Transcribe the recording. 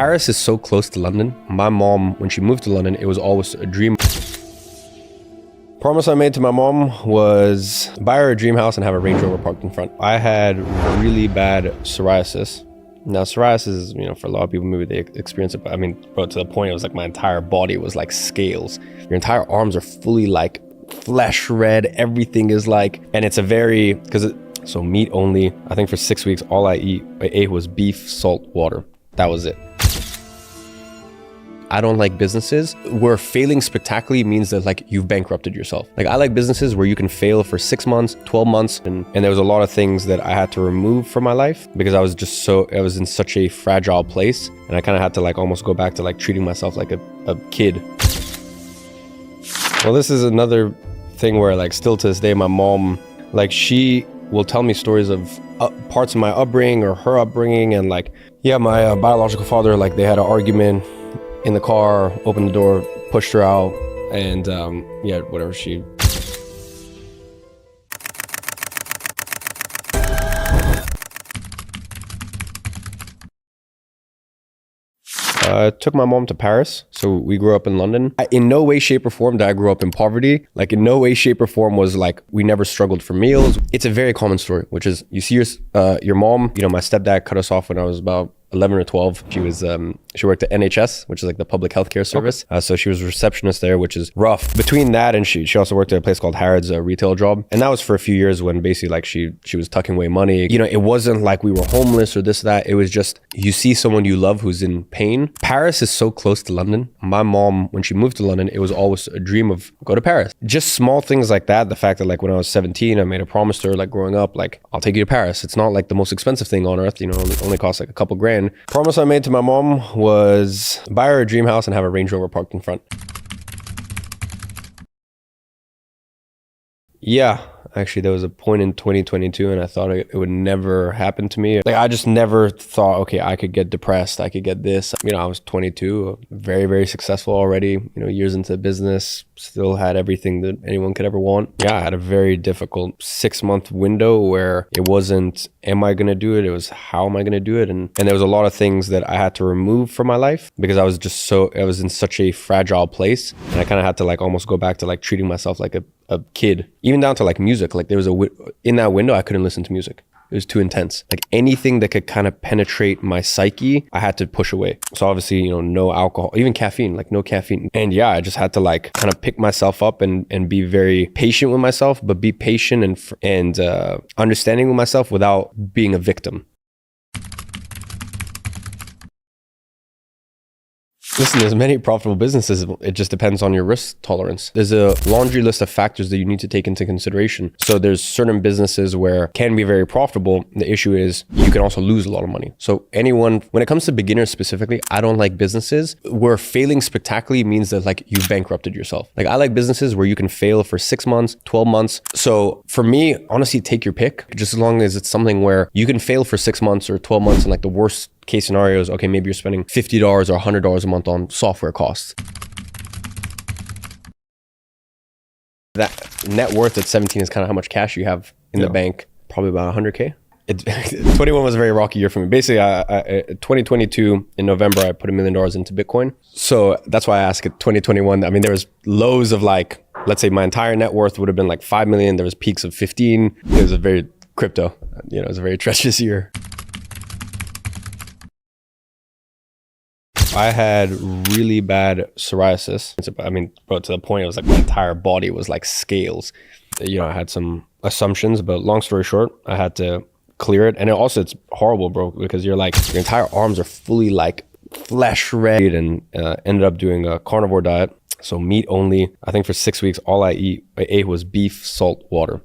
Paris is so close to London. My mom, when she moved to London, it was always a dream. Promise I made to my mom was buy her a dream house and have a Range Rover parked in front. I had really bad psoriasis. Now psoriasis is, for a lot of people, maybe they experience it, but bro, to the point it was like my entire body was like scales. Your entire arms are fully like flesh red. Everything is like, and it's a very, so meat only. I think for 6 weeks, all I ate was beef, salt, water. That was it. I don't like businesses where failing spectacularly means that like you've bankrupted yourself. Like I like businesses where you can fail for 6 months, 12 months. And there was a lot of things that I had to remove from my life because I was in such a fragile place. And I kind of had to like almost go back to like treating myself like a kid. Well, this is another thing where like still to this day, my mom, like she will tell me stories of parts of my upbringing or her upbringing. And like, yeah, my biological father, like they had an argument in the car, opened the door, pushed her out, and yeah, whatever, she... I took my mom to Paris, so we grew up in London. In no way, shape, or form did I grow up in poverty. Like in no way, shape, or form was like, we never struggled for meals. It's a very common story, which is you see your mom, my stepdad cut us off when I was about 11 or 12. She worked at NHS, which is like the public healthcare service. So she was a receptionist there, which is rough. Between that and she also worked at a place called Harrods, a retail job. And that was for a few years when basically like she was tucking away money. It wasn't like we were homeless or this, that. It was just, you see someone you love who's in pain. Paris is so close to London. My mom, when she moved to London, it was always a dream of go to Paris. Just small things like that. The fact that like when I was 17, I made a promise to her, like growing up, like I'll take you to Paris. It's not like the most expensive thing on earth, only costs like a couple grand. Promise I made to my mom was buy her a dream house and have a Range Rover parked in front. Yeah, actually there was a point in 2022 and I thought it would never happen to me. Like I just never thought, okay, I could get depressed, I could get this. I was 22, very, very successful already, years into business, still had everything that anyone could ever want. Yeah, I had a very difficult 6-month window where it wasn't, am I gonna do it? It was, how am I gonna do it? And there was a lot of things that I had to remove from my life because I was in such a fragile place. And I kind of had to like almost go back to like treating myself like a kid, even down to like music. Like there was in that window, I couldn't listen to music. It was too intense. Like anything that could kind of penetrate my psyche, I had to push away. So obviously, no alcohol, even caffeine, like no caffeine. And yeah, I just had to like kind of pick myself up and be very patient with myself, but be patient and understanding with myself without being a victim. Listen, there's many profitable businesses. It just depends on your risk tolerance. There's a laundry list of factors that you need to take into consideration. So there's certain businesses where can be very profitable. The issue is you can also lose a lot of money. So when it comes to beginners specifically, I don't like businesses where failing spectacularly means that like you've bankrupted yourself. Like I like businesses where you can fail for 6 months, 12 months. So for me, honestly, take your pick, just as long as it's something where you can fail for 6 months or 12 months and like the worst case scenarios, okay, maybe you're spending $50 or $100 a month on software costs. That net worth at 17 is kind of how much cash you have in the bank, probably about 100K. 21 was a very rocky year for me. Basically, 2022 in November, I put $1 million into Bitcoin. So that's why I ask it 2021. There was lows of like, let's say my entire net worth would have been like 5 million. There was peaks of 15. It was a very crypto, it was a very treacherous year. I had really bad psoriasis. Bro, to the point it was like my entire body was like scales. I had some assumptions, but long story short, I had to clear it. And it's horrible, bro, because your entire arms are fully like flesh red, and ended up doing a carnivore diet. So meat only. I think for 6 weeks, all I ate was beef, salt, water.